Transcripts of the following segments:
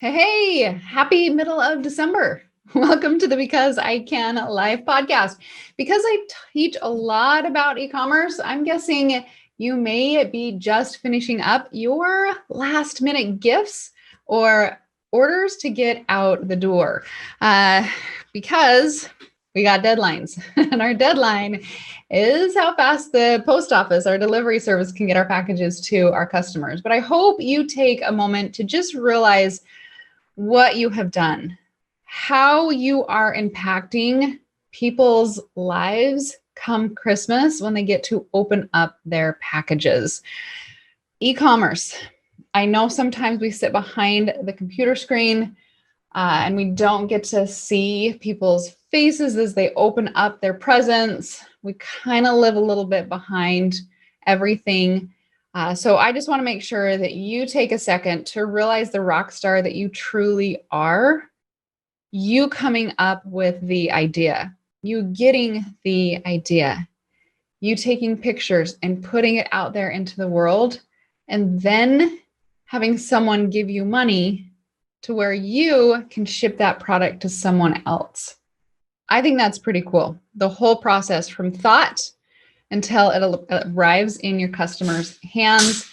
Hey, happy middle of December. Welcome to the Because I Can live podcast. Because I teach a lot about e-commerce, I'm guessing you may be just finishing up your last minute gifts or orders to get out the door because we got deadlines. And our deadline is how fast the post office, our delivery service, can get our packages to our customers. But I hope you take a moment to just realize what you have done, how you are impacting people's lives come Christmas when they get to open up their packages. E-commerce. I know sometimes we sit behind the computer screen and we don't get to see people's faces as they open up their presents. We kind of live a little bit behind everything. So I just want to make sure that you take a second to realize the rock star that you truly are. You coming up with the idea, you getting the idea, you taking pictures and putting it out there into the world, and then having someone give you money to where you can ship that product to someone else. I think that's pretty cool. The whole process from thought until it arrives in your customer's hands.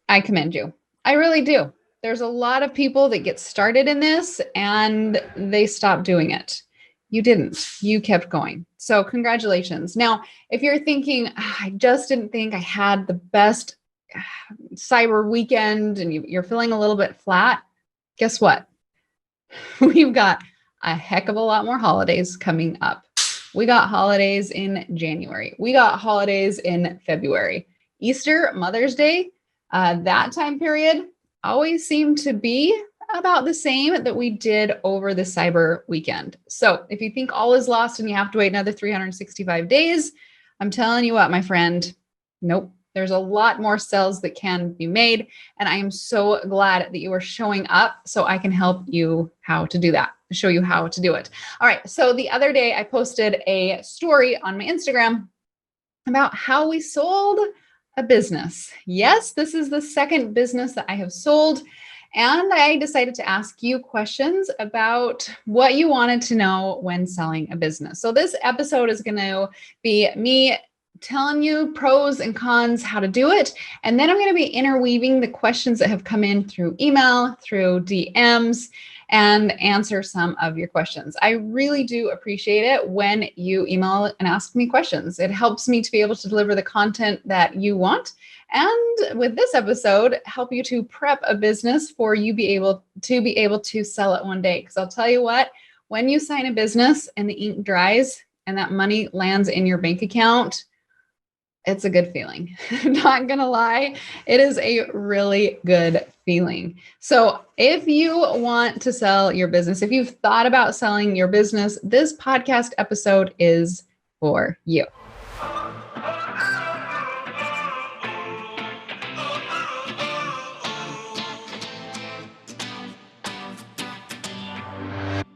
I commend you. I really do. There's a lot of people that get started in this and they stop doing it. You didn't. You kept going. So congratulations. Now, if you're thinking, I just didn't think I had the best cyber weekend and you're feeling a little bit flat, guess what? We've got a heck of a lot more holidays coming up. We got holidays in January. We got holidays in February. Easter, Mother's Day, that time period always seemed to be about the same that we did over the cyber weekend. So if you think all is lost and you have to wait another 365 days, I'm telling you what, my friend, nope. There's a lot more sales that can be made. And I am so glad that you are showing up so I can help you how to do that, show you how to do it. All right. So the other day I posted a story on my Instagram about how we sold a business. Yes, this is the second business that I have sold. And I decided to ask you questions about what you wanted to know when selling a business. So this episode is going to be me telling you pros and cons, how to do it. And then I'm going to be interweaving the questions that have come in through email, through DMs, and answer some of your questions. I really do appreciate it when you email and ask me questions. It helps me to be able to deliver the content that you want. And with this episode, help you to prep a business for you be able to sell it one day. Because I'll tell you what, when you sign a business and the ink dries and that money lands in your bank account, it's a good feeling. Not gonna lie, it is a really good feeling. So if you want to sell your business, if you've thought about selling your business, this podcast episode is for you.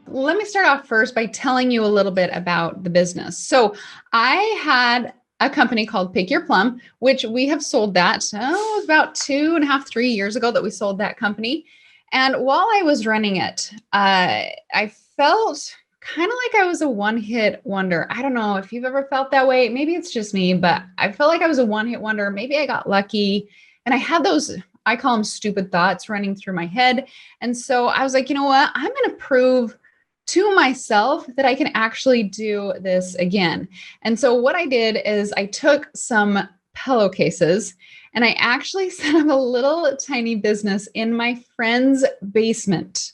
Let me start off first by telling you a little bit about the business. So I had a company called Pick Your Plum, which we have sold that. It was about 2.5, 3 years ago that we sold that company. And while I was running it, I felt kind of like I was a one-hit wonder. I don't know if you've ever felt that way. Maybe it's just me, but I felt like I was a one-hit wonder. Maybe I got lucky. And I had those, I call them stupid thoughts running through my head. And so I was like, you know what? I'm going to prove to myself that I can actually do this again. And so what I did is I took some pillowcases and I actually set up a little tiny business in my friend's basement.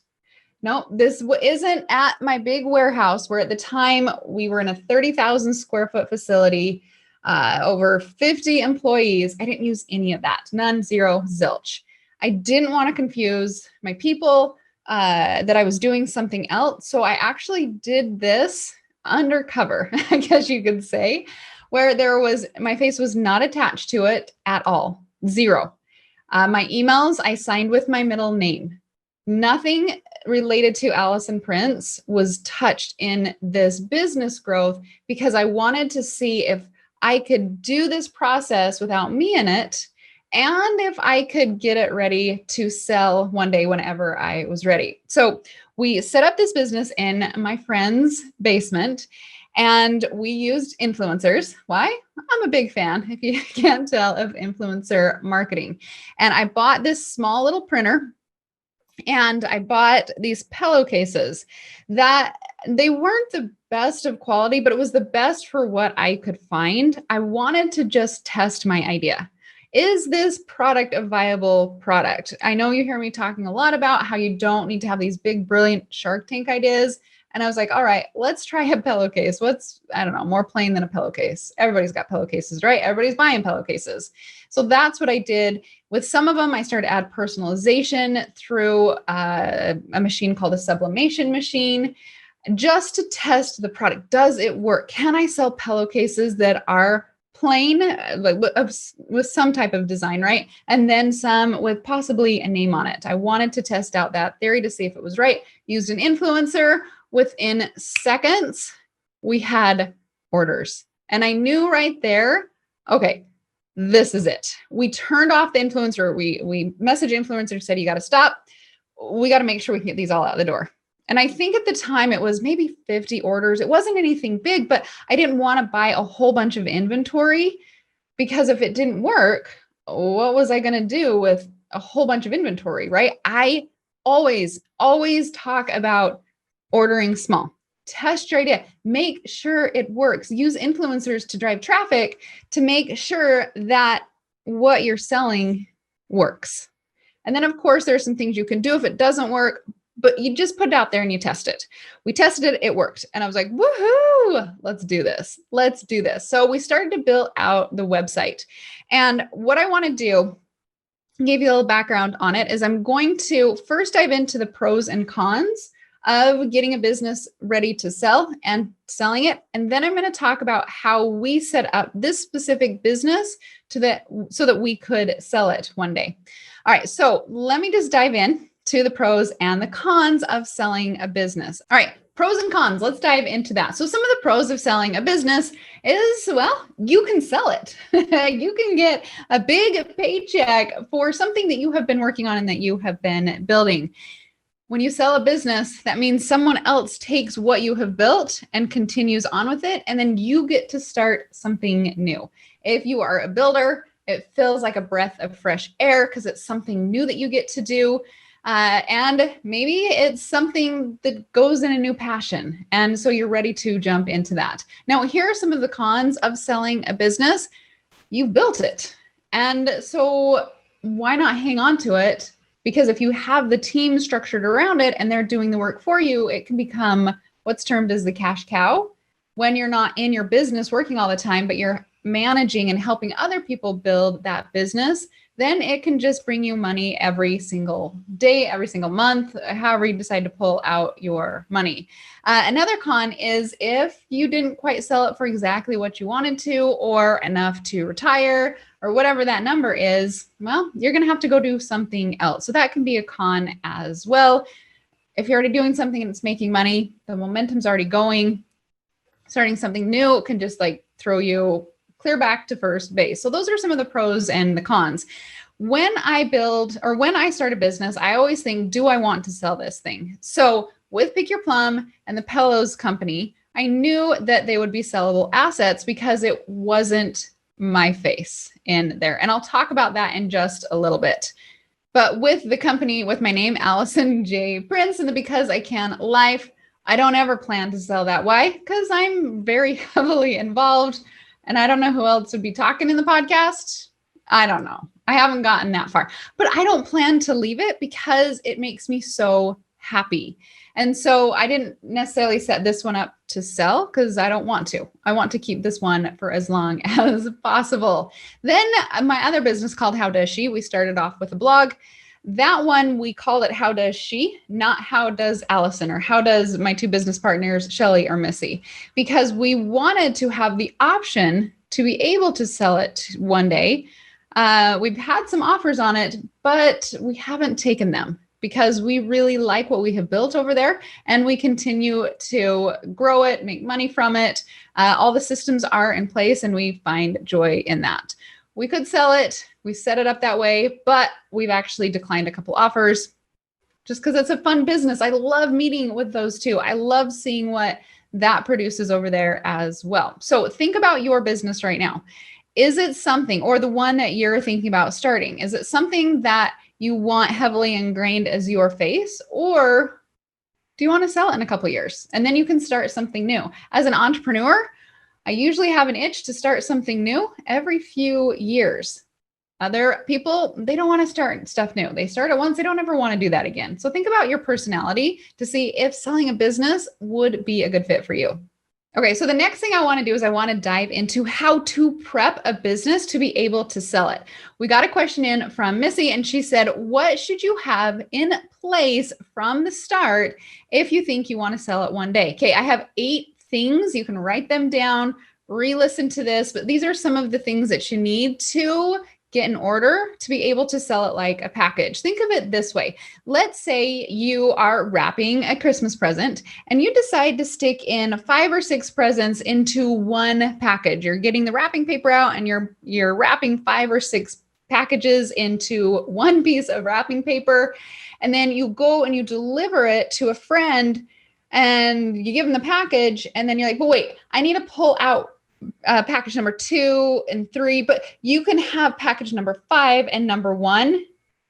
No, this isn't at my big warehouse where at the time we were in a 30,000 square foot facility, over 50 employees. I didn't use any of that. None, zero, zilch. I didn't want to confuse my people that I was doing something else. So I actually did this undercover, I guess you could say, where my face was not attached to it at all. Zero. My emails, I signed with my middle name. Nothing related to Alison Prince was touched in this business growth because I wanted to see if I could do this process without me in it and if I could get it ready to sell one day whenever I was ready. So we set up this business in my friend's basement and we used influencers. Why? I'm a big fan, if you can't tell, of influencer marketing. And I bought this small little printer and I bought these pillowcases that they weren't the best of quality, but it was the best for what I could find. I wanted to just test my idea. Is this product a viable product? I know you hear me talking a lot about how you don't need to have these big, brilliant Shark Tank ideas. And I was like, all right, let's try a pillowcase. What's, I don't know, more plain than a pillowcase? Everybody's got pillowcases, right? Everybody's buying pillowcases. So that's what I did. With some of them, I started to add personalization through a machine called a sublimation machine, just to test the product. Does it work? Can I sell pillowcases that are plain, like with some type of design, right? And then some with possibly a name on it. I wanted to test out that theory to see if it was right. Used an influencer. Within seconds, we had orders. And I knew right there, okay, this is it. We turned off the influencer. We messaged influencer, said, you got to stop. We got to make sure we can get these all out the door. And I think at the time it was maybe 50 orders. It wasn't anything big, but I didn't want to buy a whole bunch of inventory because if it didn't work, what was I going to do with a whole bunch of inventory, right? I always talk about ordering small. Test your idea. Make sure it works. Use influencers to drive traffic to make sure that what you're selling works. And then, of course, there's some things you can do if it doesn't work, but you just put it out there and you test it. We tested it, it worked. And I was like, woohoo, let's do this. Let's do this. So we started to build out the website. And what I want to do, give you a little background on it, is I'm going to first dive into the pros and cons of getting a business ready to sell and selling it. And then I'm going to talk about how we set up this specific business so that we could sell it one day. All right. So let me just dive in to the pros and the cons of selling a business. All right. Pros and cons. Let's dive into that. So some of the pros of selling a business is, well, you can sell it. You can get a big paycheck for something that you have been working on and that you have been building. When you sell a business, that means someone else takes what you have built and continues on with it, and then you get to start something new. If you are a builder, it feels like a breath of fresh air because it's something new that you get to do. And maybe it's something that goes in a new passion. And so you're ready to jump into that. Now, here are some of the cons of selling a business. You've built it. And so why not hang on to it? Because if you have the team structured around it and they're doing the work for you, it can become what's termed as the cash cow. When you're not in your business working all the time, but you're managing and helping other people build that business, then it can just bring you money every single day, every single month, however you decide to pull out your money. Another con is if you didn't quite sell it for exactly what you wanted to or enough to retire or whatever that number is, well, you're going to have to go do something else. So that can be a con as well. If you're already doing something and it's making money, the momentum's already going. Starting something new can just like throw you clear back to first base. So those are some of the pros and the cons. When I start a business, I always think, do I want to sell this thing? So with Pick Your Plum and the Pillows company, I knew that they would be sellable assets because it wasn't my face in there. And I'll talk about that in just a little bit. But with the company, with my name, Alison J. Prince, and the Because I Can life, I don't ever plan to sell that. Why? Because I'm very heavily involved. And I don't know who else would be talking in the podcast. I don't know. I haven't gotten that far, but I don't plan to leave it because it makes me so happy. And so I didn't necessarily set this one up to sell because I don't want to. I want to keep this one for as long as possible. Then my other business called How Does She? We started off with a blog. That one, we called it How Does She, not How Does Alison or How Does my two business partners, Shelly or Missy, because we wanted to have the option to be able to sell it one day. We've had some offers on it, but we haven't taken them because we really like what we have built over there and we continue to grow it, make money from it. All the systems are in place and we find joy in that. we could sell it. We set it up that way, but we've actually declined a couple offers just because it's a fun business. I love meeting with those two. I love seeing what that produces over there as well. So think about your business right now. Is it something, or the one that you're thinking about starting, is it something that you want heavily ingrained as your face, or do you want to sell it in a couple of years? And then you can start something new. As an entrepreneur, I usually have an itch to start something new every few years. Other people, they don't want to start stuff new. They start it once, they don't ever want to do that again. So think about your personality to see if selling a business would be a good fit for you. Okay, so the next thing I want to do is I want to dive into how to prep a business to be able to sell it. We got a question in from Missy, and she said, what should you have in place from the start if you think you want to sell it one day? Okay, I have 8 things. You can write them down, re-listen to this, but these are some of the things that you need to get in order to be able to sell it like a package. Think of it this way. Let's say you are wrapping a Christmas present and you decide to stick in 5 or 6 presents into one package. You're getting the wrapping paper out and you're wrapping 5 or 6 packages into one piece of wrapping paper. And then you go and you deliver it to a friend and you give them the package. And then you're like, but wait, I need to pull out package number 2 and 3, but you can have package number 5 and number 1.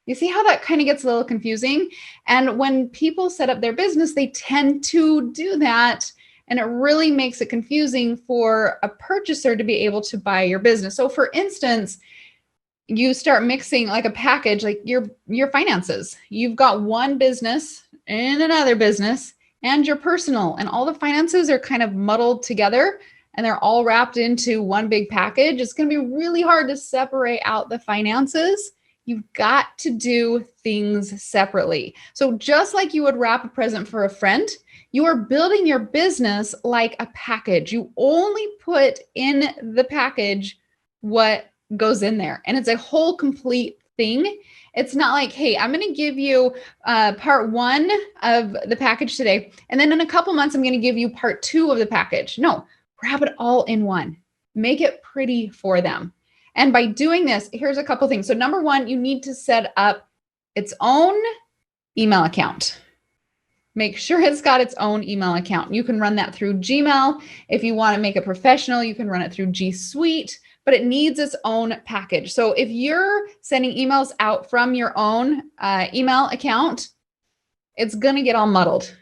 You see how that kind of gets a little confusing? And when people set up their business, they tend to do that. And it really makes it confusing for a purchaser to be able to buy your business. So for instance, you start mixing like a package, like your finances. You've got one business and another business and your personal, and all the finances are kind of muddled together. And they're all wrapped into one big package. It's going to be really hard to separate out the finances. You've got to do things separately. So just like you would wrap a present for a friend, you are building your business like a package. You only put in the package what goes in there. And it's a whole complete thing. It's not like, hey, I'm going to give you part 1 of the package today. And then in a couple months, I'm going to give you part 2 of the package. No. Grab it all in one. Make it pretty for them. And by doing this, here's a couple things. So number 1, you need to set up its own email account. Make sure it's got its own email account. You can run that through Gmail. If you want to make it professional, you can run it through G Suite, but it needs its own package. So if you're sending emails out from your own email account, it's going to get all muddled.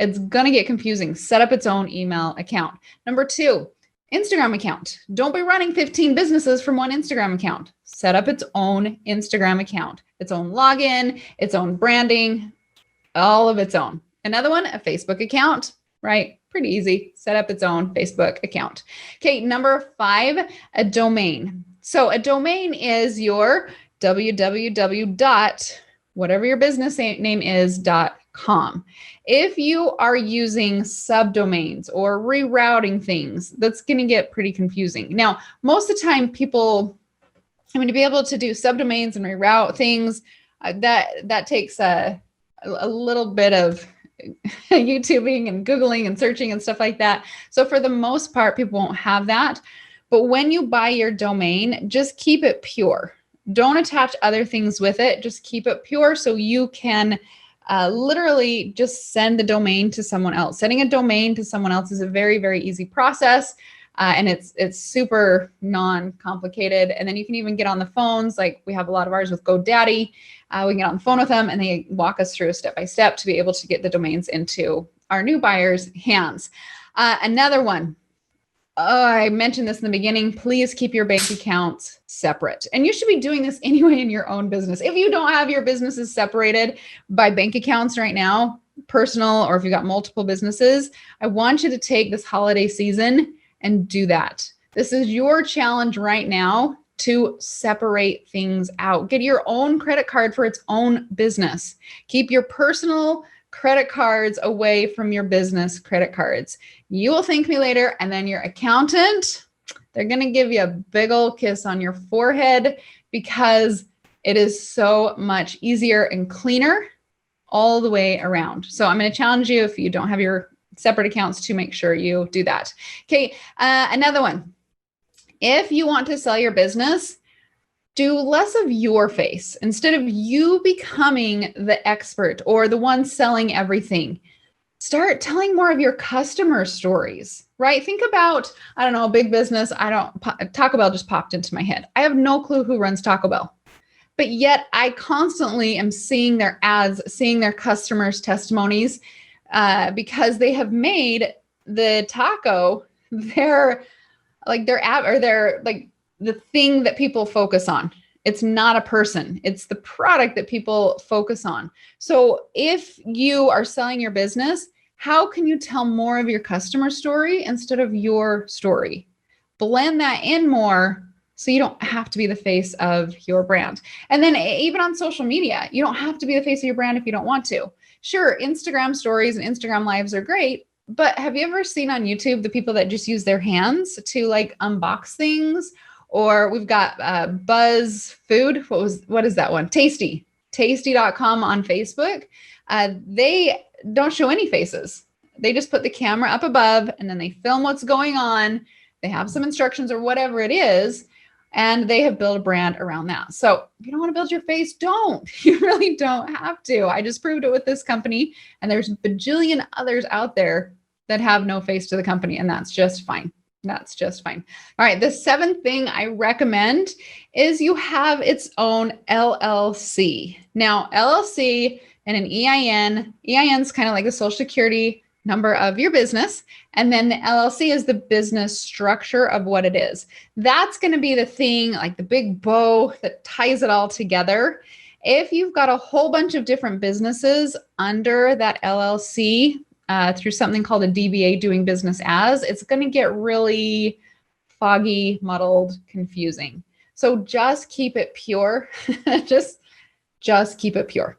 It's going to get confusing. Set up its own email account. Number 2, Instagram account. Don't be running 15 businesses from one Instagram account. Set up its own Instagram account, its own login, its own branding, all of its own. Another one, a Facebook account, right? Pretty easy. Set up its own Facebook account. Okay, number 5, a domain. So a domain is your www. Whatever your business name is, .com. If you are using subdomains or rerouting things, that's going to get pretty confusing. Now, most of the time people, to be able to do subdomains and reroute things, that takes a little bit of YouTubing and Googling and searching and stuff like that. So for the most part, people won't have that. But when you buy your domain, just keep it pure. Don't attach other things with it. Just keep it pure so you can literally just send the domain to someone else. Sending a domain to someone else is a very, very easy process. And it's super non-complicated. And then you can even get on the phones. Like we have a lot of ours with GoDaddy. We can get on the phone with them and they walk us through step-by-step to be able to get the domains into our new buyers' hands. Another one. Oh, I mentioned this in the beginning. Please keep your bank accounts separate. And you should be doing this anyway in your own business. If you don't have your businesses separated by bank accounts right now, personal, or if you've got multiple businesses, I want you to take this holiday season and do that. This is your challenge right now to separate things out. Get your own credit card for its own business. Keep your personal credit cards away from your business credit cards. You will thank me later, and then your accountant, they're going to give you a big old kiss on your forehead because it is so much easier and cleaner all the way around. So I'm going to challenge you, if you don't have your separate accounts, to make sure you do that. Okay, another one. If you want to sell your business, do less of your face. Instead of you becoming the expert or the one selling everything, start telling more of your customer stories, right? Think about, I don't know, a big business. Taco Bell just popped into my head. I have no clue who runs Taco Bell, but yet I constantly am seeing their ads, seeing their customers' testimonies, because they have made the taco their app, or their the thing that people focus on. It's not a person. It's the product that people focus on. So if you are selling your business, how can you tell more of your customer story instead of your story? Blend that in more so you don't have to be the face of your brand. And then even on social media, you don't have to be the face of your brand if you don't want to. Sure, Instagram stories and Instagram lives are great, but have you ever seen on YouTube the people that just use their hands to unbox things? Or we've got Buzz Food. What is that one? Tasty.com on Facebook. They don't show any faces. They just put the camera up above and then they film what's going on. They have some instructions or whatever it is, and they have built a brand around that. So if you don't want to build your face, don't. You really don't have to. I just proved it with this company, and there's a bajillion others out there that have no face to the company, and that's just fine. That's just fine. All right. The seventh thing I recommend is you have its own LLC. Now, LLC and an EIN. EIN is kind of like the social security number of your business. And then the LLC is the business structure of what it is. That's going to be the thing, like the big bow that ties it all together. If you've got a whole bunch of different businesses under that LLC, through something called a DBA, doing business as, it's going to get really foggy, muddled, confusing. So just keep it pure. just keep it pure.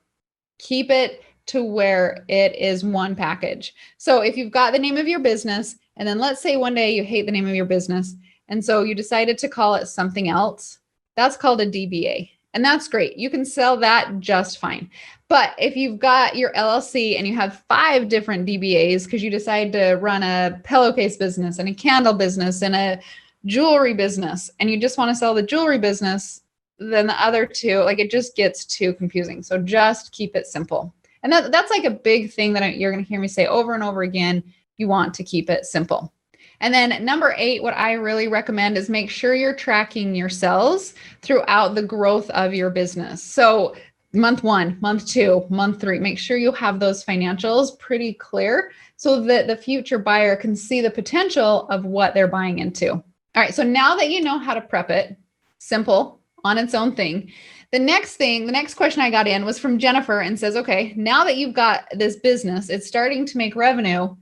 Keep it to where it is one package. So if you've got the name of your business, and then let's say one day you hate the name of your business, and so you decided to call it something else, that's called a DBA. And that's great. You can sell that just fine. But if you've got your LLC and you have 5 different DBAs because you decide to run a pillowcase business and a candle business and a jewelry business, and you just want to sell the jewelry business, then the other 2, it just gets too confusing. So just keep it simple. And that's like a big thing that you're going to hear me say over and over again. You want to keep it simple. And then number 8, what I really recommend is make sure you're tracking your sales throughout the growth of your business. So month 1, month 2, month 3, make sure you have those financials pretty clear so that the future buyer can see the potential of what they're buying into. All right. So now that you know how to prep it, simple on its own thing. The next question I got in was from Jennifer, and says, okay, now that you've got this business, it's starting to make revenue,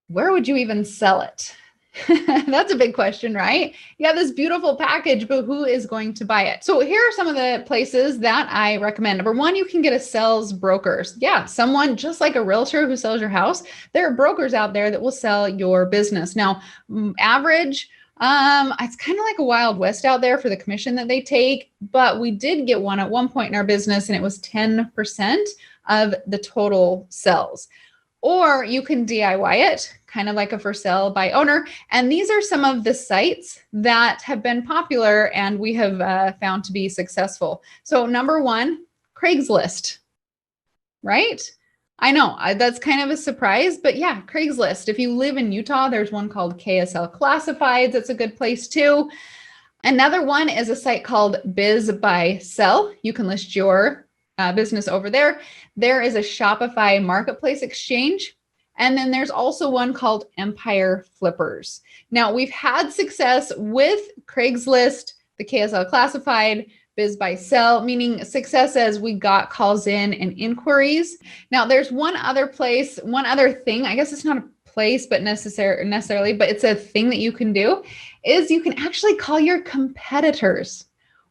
where would you even sell it? That's a big question, right? You have this beautiful package, but who is going to buy it? So here are some of the places that I recommend. Number 1, you can get a sales broker. Yeah, someone just like a realtor who sells your house. There are brokers out there that will sell your business. Now, average, it's kind of like a Wild West out there for the commission that they take, but we did get one at one point in our business, and it was 10% of the total sales. Or you can DIY it, kind of like a for sale by owner. And these are some of the sites that have been popular and we have found to be successful. So number 1, Craigslist, right? I know that's kind of a surprise, but yeah, Craigslist. If you live in Utah, there's one called KSL Classifieds. That's a good place too. Another one is a site called Biz by Sell. You can list your business over there. There is a Shopify marketplace exchange. And then there's also one called Empire Flippers. Now, we've had success with Craigslist, the KSL Classified, Biz by Sell, meaning success as we got calls in and inquiries. Now, there's one other place, one other thing, I guess it's not a place, but necessarily, but it's a thing that you can do, is you can actually call your competitors.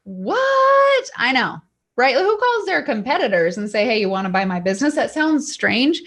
What? I know, right? Who calls their competitors and say, hey, you want to buy my business? That sounds strange,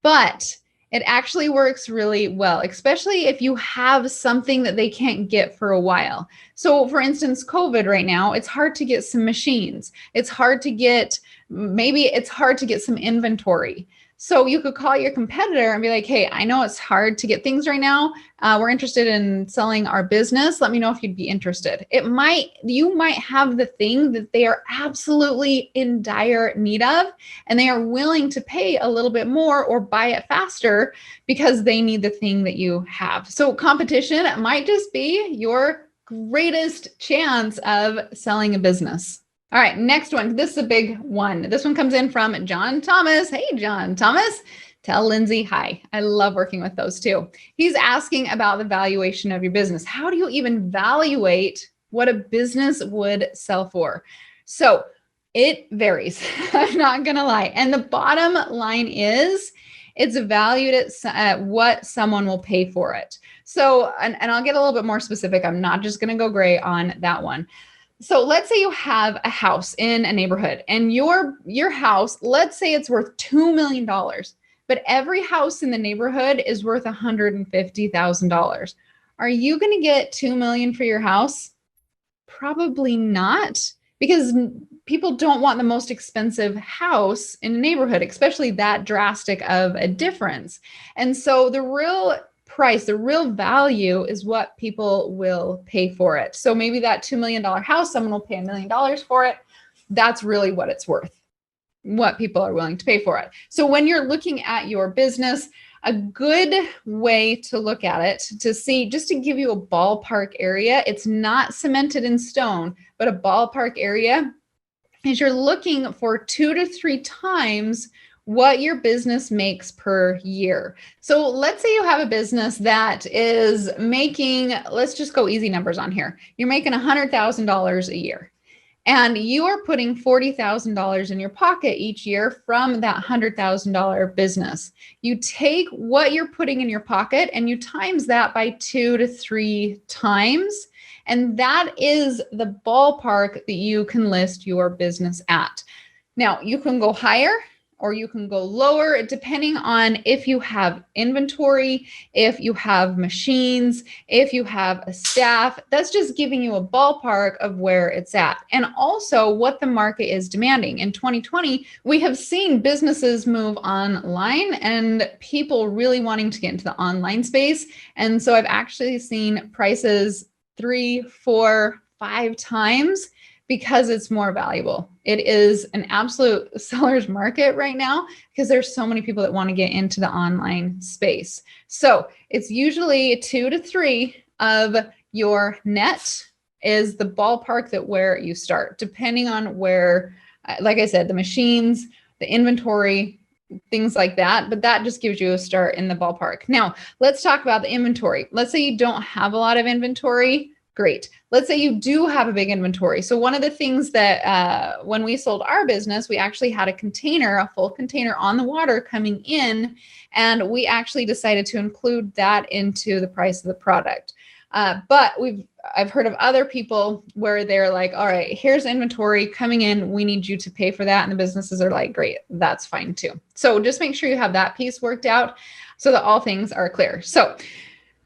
but it actually works really well, especially if you have something that they can't get for a while. So for instance, COVID right now, it's hard to get some machines. It's hard to get maybe it's hard to get some inventory. So you could call your competitor and be like, hey, I know it's hard to get things right now. We're interested in selling our business. Let me know if you'd be interested. You might have the thing that they are absolutely in dire need of, and they are willing to pay a little bit more or buy it faster because they need the thing that you have. So competition might just be your greatest chance of selling a business. All right, next one. This is a big one. This one comes in from John Thomas. Hey, John Thomas. Tell Lindsay hi. I love working with those too. He's asking about the valuation of your business. How do you even evaluate what a business would sell for? So it varies. I'm not going to lie. And the bottom line is it's valued at what someone will pay for it. So, and I'll get a little bit more specific. I'm not just going to go gray on that one. So let's say you have a house in a neighborhood and your house, let's say it's worth $2 million, but every house in the neighborhood is worth $150,000. Are you going to get $2 million for your house? Probably not, because people don't want the most expensive house in a neighborhood, especially that drastic of a difference. And so the real price, the real value is what people will pay for it. So maybe that $2 million house, someone will pay $1 million for it. That's really what it's worth, what people are willing to pay for it. So when you're looking at your business, a good way to look at it, to see, just to give you a ballpark area, it's not cemented in stone, but a ballpark area is you're looking for 2 to 3 times what your business makes per year. So let's say you have a business that is making, let's just go easy numbers on here. You're making $100,000 a year, and you are putting $40,000 in your pocket each year from that $100,000 business. You take what you're putting in your pocket and you times that by 2 to 3 times. And that is the ballpark that you can list your business at. Now, you can go higher or you can go lower, depending on if you have inventory, if you have machines, if you have a staff. That's just giving you a ballpark of where it's at. And also what the market is demanding. In 2020, we have seen businesses move online and people really wanting to get into the online space. And so I've actually seen prices 3, 4, 5 times because it's more valuable. It is an absolute seller's market right now because there's so many people that want to get into the online space. So it's usually 2 to 3 of your net is the ballpark that where you start, depending on where, like I said, the machines, the inventory, things like that. But that just gives you a start in the ballpark. Now, let's talk about the inventory. Let's say you don't have a lot of inventory. Great. Let's say you do have a big inventory. So one of the things that when we sold our business, we actually had a full container on the water coming in, and we actually decided to include that into the price of the product. But I've heard of other people where they're like, all right, here's inventory coming in. We need you to pay for that. And the businesses are like, great, that's fine too. So just make sure you have that piece worked out so that all things are clear. So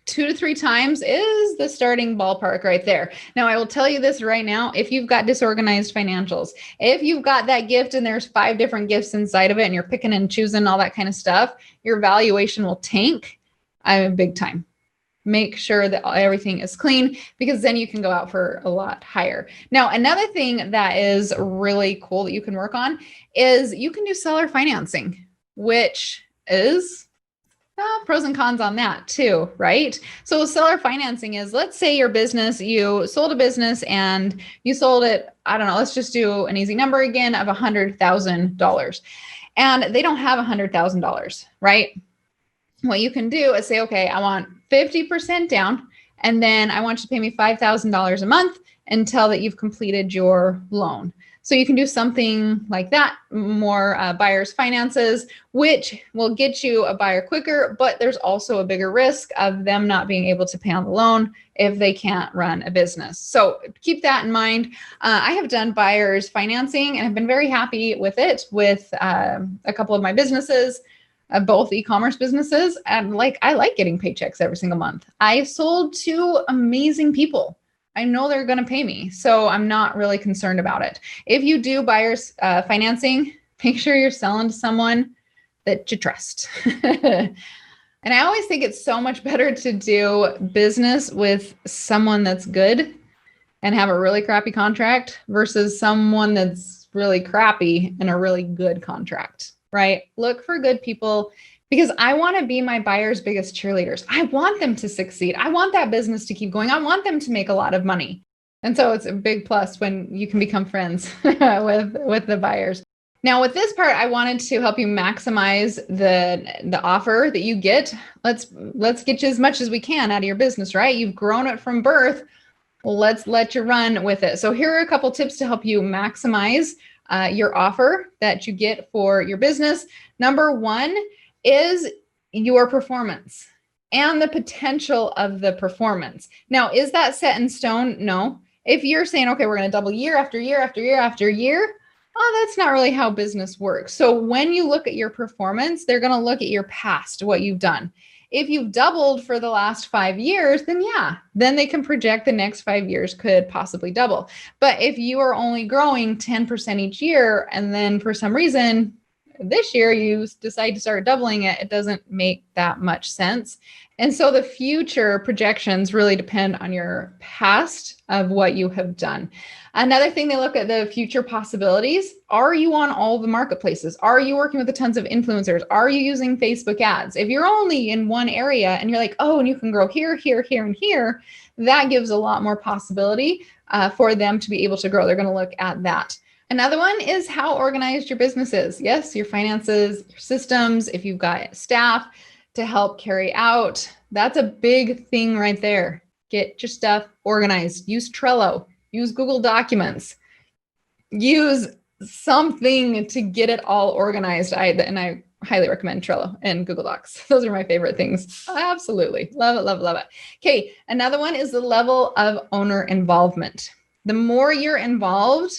2 to 3 times is the starting ballpark right there. Now, I will tell you this right now. If you've got disorganized financials, if you've got that gift and there's 5 different gifts inside of it and you're picking and choosing all that kind of stuff, your valuation will tank. I'm big time. Make sure that everything is clean, because then you can go out for a lot higher. Now, another thing that is really cool that you can work on is you can do seller financing, which is pros and cons on that too, right? So seller financing is, let's say your business, you sold a business and you sold it, I don't know, let's just do an easy number again of $100,000, and they don't have $100,000, right? What you can do is say, okay, I want 50% down, and then I want you to pay me $5,000 a month until that you've completed your loan. So you can do something like that, more buyer's finances, which will get you a buyer quicker, but there's also a bigger risk of them not being able to pay on the loan if they can't run a business. So keep that in mind. I have done buyer's financing and have been very happy with it with a couple of my businesses, both e-commerce businesses. And I like getting paychecks every single month. I sold to amazing people. I know they're going to pay me. So I'm not really concerned about it. If you do buyers financing, make sure you're selling to someone that you trust. And I always think it's so much better to do business with someone that's good and have a really crappy contract versus someone that's really crappy and a really good contract, right? Look for good people because I want to be my buyers' biggest cheerleaders. I want them to succeed. I want that business to keep going. I want them to make a lot of money. And so it's a big plus when you can become friends with the buyers. Now with this part, I wanted to help you maximize the offer that you get. Let's get you as much as we can out of your business, right? You've grown it from birth. Well, let's let you run with it. So here are a couple tips to help you maximize your offer that you get for your business. Number one is your performance and the potential of the performance. Now, is that set in stone? No. If you're saying, okay, we're going to double year after year after year after year, oh, that's not really how business works. So when you look at your performance, they're going to look at your past, what you've done. If you've doubled for the last 5 years, then yeah, then they can project the next 5 years could possibly double. But if you are only growing 10% each year, and then for some reason this year you decide to start doubling it, it doesn't make that much sense. And so the future projections really depend on your past of what you have done. Another thing, they look at the future possibilities. Are you on all the marketplaces? Are you working with tons of influencers? Are you using Facebook ads? If you're only in one area and you're like, oh, and you can grow here, here, here, and here, that gives a lot more possibility for them to be able to grow. They're going to look at that. Another one is how organized your business is. Yes, your finances, your systems, if you've got staff to help carry out, that's a big thing right there. Get your stuff organized. Use Trello. Use Google Documents. Use something to get it all organized. I highly recommend Trello and Google Docs. Those are my favorite things. Absolutely. Love it, love it, love it. Okay, another one is the level of owner involvement. The more you're involved,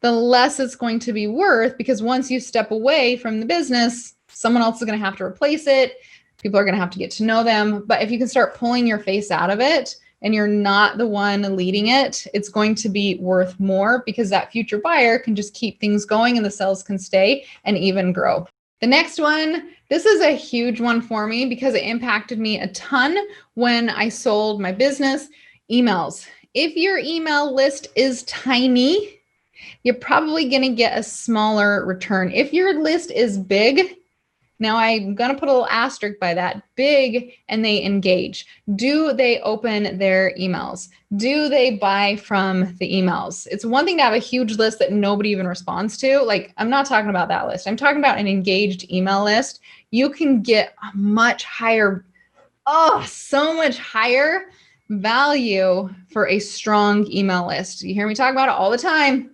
the less it's going to be worth, because once you step away from the business, someone else is going to have to replace it. People are going to have to get to know them. But if you can start pulling your face out of it and you're not the one leading it, it's going to be worth more because that future buyer can just keep things going and the sales can stay and even grow. The next one, this is a huge one for me because it impacted me a ton when I sold my business. Emails. If your email list is tiny, you're probably going to get a smaller return. If your list is big, now I'm going to put a little asterisk by that, big, and they engage. Do they open their emails? Do they buy from the emails? It's one thing to have a huge list that nobody even responds to. Like, I'm not talking about that list. I'm talking about an engaged email list. You can get a much higher, so much higher value for a strong email list. You hear me talk about it all the time.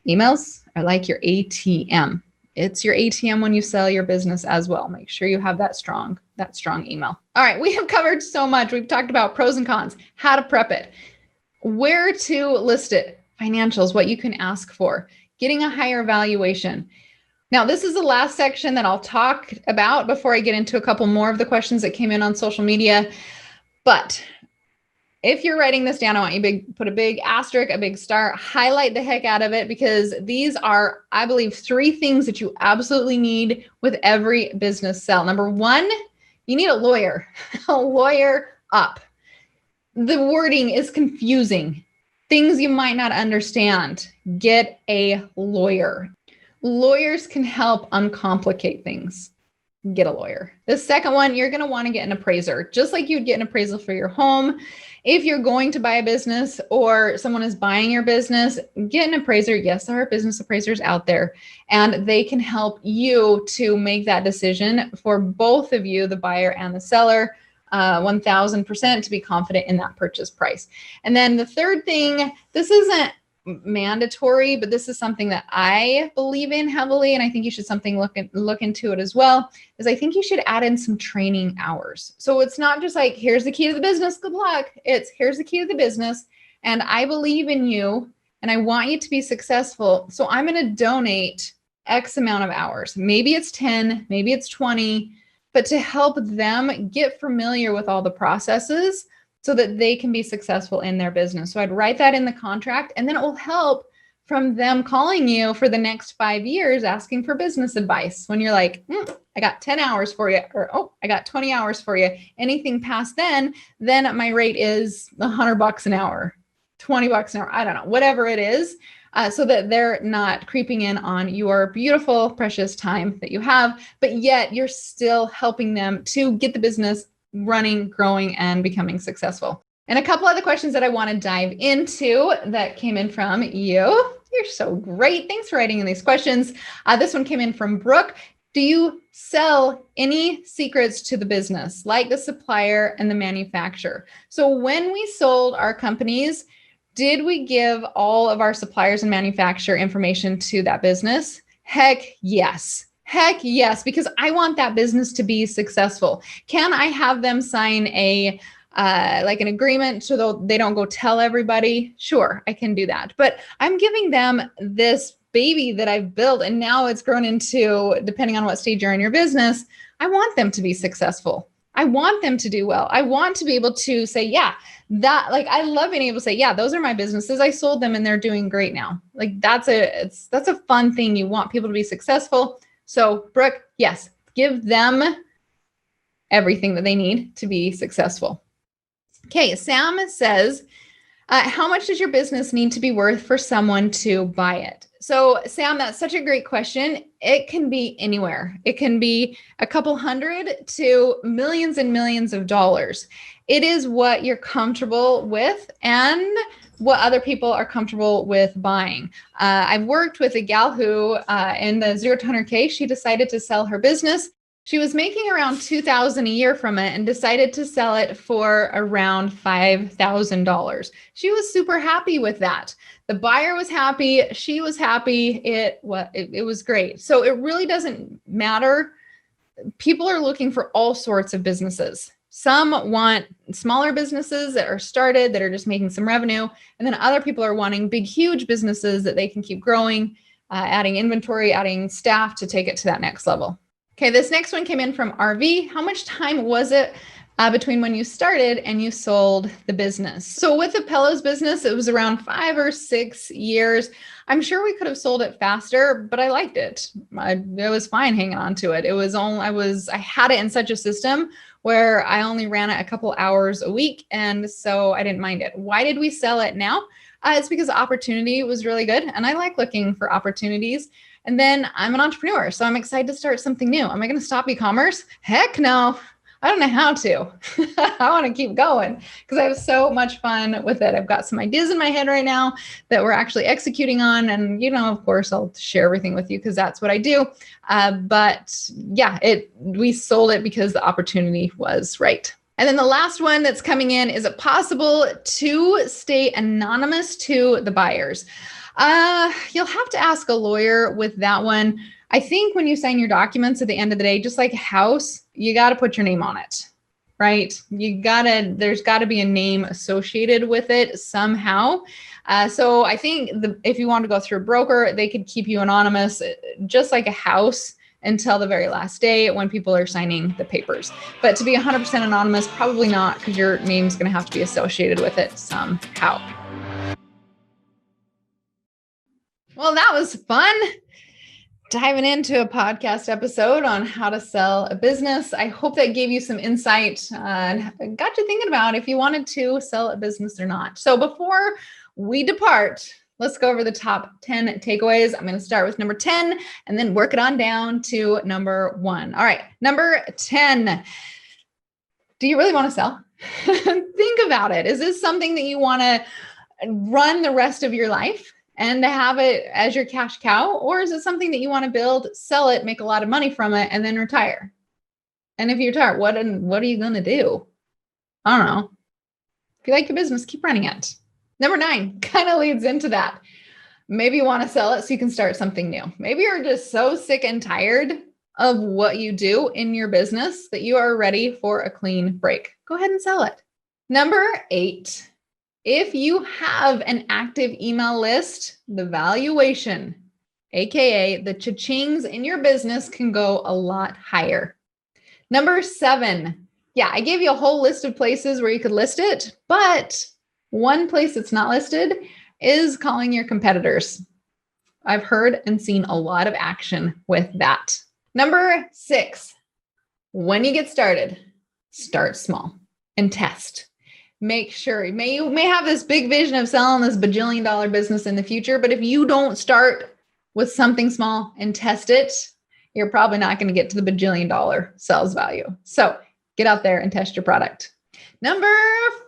Emails are like your ATM. It's your ATM when you sell your business as well. Make sure you have that strong email. All right, we have covered so much. We've talked about pros and cons, how to prep it, where to list it, financials, what you can ask for, getting a higher valuation. Now, this is the last section that I'll talk about before I get into a couple more of the questions that came in on social media. But if you're writing this down, I want you to put a big asterisk, a big star, highlight the heck out of it, because these are, I believe, 3 things that you absolutely need with every business sell. Number 1, you need a lawyer, a lawyer up. The wording is confusing. Things you might not understand. Get a lawyer. Lawyers can help uncomplicate things. Get a lawyer. The second one, you're going to want to get an appraiser, just like you'd get an appraisal for your home. If you're going to buy a business or someone is buying your business, get an appraiser. Yes, there are business appraisers out there, and they can help you to make that decision for both of you, the buyer and the seller, 1000% to be confident in that purchase price. And then the third thing, this isn't mandatory, but this is something that I believe in heavily, and I think you should look into it as well, is I think you should add in some training hours. So it's not just like, here's the key to the business, good luck. It's here's the key to the business, and I believe in you, and I want you to be successful. So I'm going to donate X amount of hours. Maybe it's 10, maybe it's 20, but to help them get familiar with all the processes so that they can be successful in their business. So I'd write that in the contract, and then it will help from them calling you for the next 5 years, asking for business advice. When you're like, I got 10 hours for you, or, oh, I got 20 hours for you. Anything past then my rate is $100 an hour, $20 an hour. I don't know, whatever it is. So that they're not creeping in on your beautiful, precious time that you have, but yet you're still helping them to get the business running, growing, and becoming successful. And a couple other questions that I want to dive into that came in from you. You're so great. Thanks for writing in these questions. This one came in from Brooke. Do you sell any secrets to the business, like the supplier and the manufacturer? So when we sold our companies, did we give all of our suppliers and manufacturer information to that business? Heck yes. Heck yes, because I want that business to be successful. Can I have them sign like an agreement so they don't go tell everybody? Sure, I can do that. But I'm giving them this baby that I've built, and now it's grown into, depending on what stage you're in your business, I want them to be successful. I want them to do well. I want to be able to say, yeah, that, like, I love being able to say, yeah, those are my businesses. I sold them and they're doing great now. Like that's a fun thing. You want people to be successful. So Brooke, yes, give them everything that they need to be successful. Okay, Sam says, how much does your business need to be worth for someone to buy it? So Sam, that's such a great question. It can be anywhere. It can be a couple hundred to millions and millions of dollars. It is what you're comfortable with and what other people are comfortable with buying. I've worked with a gal who in the 0 to 100K, she decided to sell her business. She was making around $2,000 a year from it and decided to sell it for around $5,000. She was super happy with that. The buyer was happy. She was happy. It was great. So it really doesn't matter. People are looking for all sorts of businesses. Some want smaller businesses that are started, that are just making some revenue. And then other people are wanting big, huge businesses that they can keep growing, adding inventory, adding staff to take it to that next level. Okay, this next one came in from RV. How much time was it between when you started and you sold the business? So with the pillows business, it was around 5 or 6 years. I'm sure we could have sold it faster, but I liked it. It was fine hanging on to it. I had it in such a system where I only ran it a couple hours a week, and so I didn't mind it. Why did we sell it now? It's because the opportunity was really good, and I like looking for opportunities. And then I'm an entrepreneur, so I'm excited to start something new. Am I going to stop e-commerce? Heck no. I don't know how to. I want to keep going because I have so much fun with it. I've got some ideas in my head right now that we're actually executing on. And, of course, I'll share everything with you because that's what I do. But yeah, we sold it because the opportunity was right. And then the last one that's coming in, is it possible to stay anonymous to the buyers? You'll have to ask a lawyer with that one. I think when you sign your documents at the end of the day, just like a house, you got to put your name on it, right? There's got to be a name associated with it somehow. So I think if you want to go through a broker, they could keep you anonymous, just like a house, until the very last day when people are signing the papers. But to be 100% anonymous, probably not, because your name's going to have to be associated with it somehow. Well, that was fun. Diving into a podcast episode on how to sell a business. I hope that gave you some insight and got you thinking about if you wanted to sell a business or not. So before we depart, let's go over the top 10 takeaways. I'm going to start with number 10 and then work it on down to number 1. All right, number 10. Do you really want to sell? Think about it. Is this something that you want to run the rest of your life and to have it as your cash cow? Or is it something that you want to build, sell it, make a lot of money from it, and then retire? And if you retire, what are you going to do? I don't know. If you like your business, keep running it. Number 9 kind of leads into that. Maybe you want to sell it so you can start something new. Maybe you're just so sick and tired of what you do in your business that you are ready for a clean break. Go ahead and sell it. Number 8. If you have an active email list, the valuation, AKA the cha-chings in your business, can go a lot higher. Number 7, Yeah, I gave you a whole list of places where you could list it, but one place that's not listed is calling your competitors. I've heard and seen a lot of action with that. Number 6, when you get started, start small and test. Make sure, you may have this big vision of selling this bajillion-dollar business in the future, but if you don't start with something small and test it, you're probably not going to get to the bajillion-dollar sales value. So get out there and test your product. Number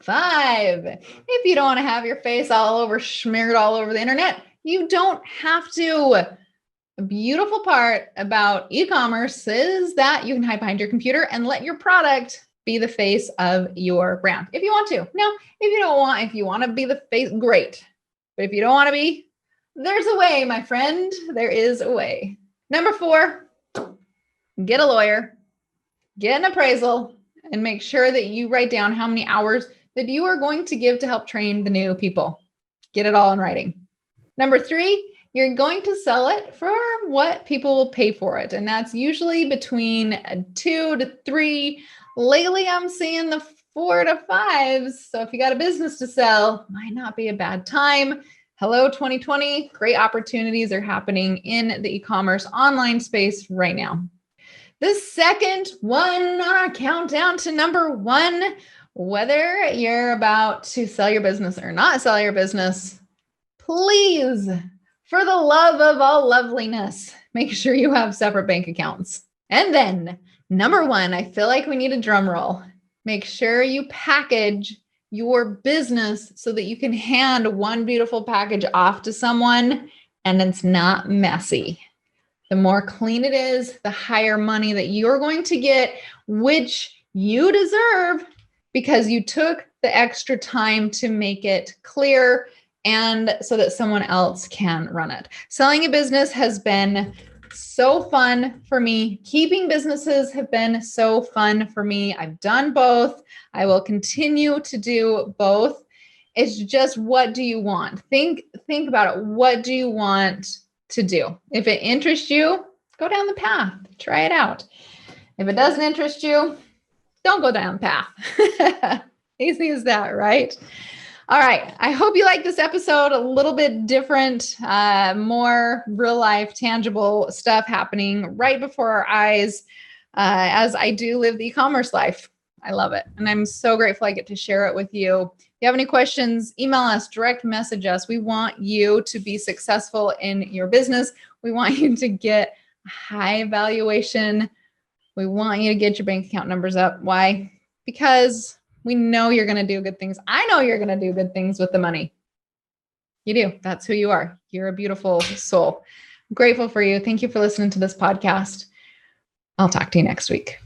5, if you don't want to have your face smeared all over the internet, you don't have to. A beautiful part about e-commerce is that you can hide behind your computer and let your product be the face of your brand if you want to. Now, if you want to be the face, great. But if you don't want to be, there's a way, my friend. There is a way. Number 4, get a lawyer, get an appraisal, and make sure that you write down how many hours that you are going to give to help train the new people. Get it all in writing. Number 3, you're going to sell it for what people will pay for it. And that's usually between 2 to 3. Lately, I'm seeing the 4 to 5s. So if you got a business to sell, might not be a bad time. Hello, 2020. Great opportunities are happening in the e-commerce online space right now. The second one on our countdown to number 1, whether you're about to sell your business or not sell your business, please, for the love of all loveliness, make sure you have separate bank accounts. And then number 1, I feel like we need a drum roll. Make sure you package your business so that you can hand one beautiful package off to someone and it's not messy. The more clean it is, the higher money that you're going to get, which you deserve because you took the extra time to make it clear and so that someone else can run it. Selling a business has been so fun for me. Keeping businesses have been so fun for me. I've done both. I will continue to do both. It's just, what do you want? Think about it. What do you want to do? If it interests you, go down the path. Try it out. If it doesn't interest you, don't go down the path. Easy as that, right? All right. I hope you like this episode. A little bit different, more real life, tangible stuff happening right before our eyes as I do live the e-commerce life. I love it. And I'm so grateful I get to share it with you. If you have any questions, email us, direct message us. We want you to be successful in your business. We want you to get a high valuation. We want you to get your bank account numbers up. Why? Because we know you're going to do good things. I know you're going to do good things with the money. You do. That's who you are. You're a beautiful soul. I'm grateful for you. Thank you for listening to this podcast. I'll talk to you next week.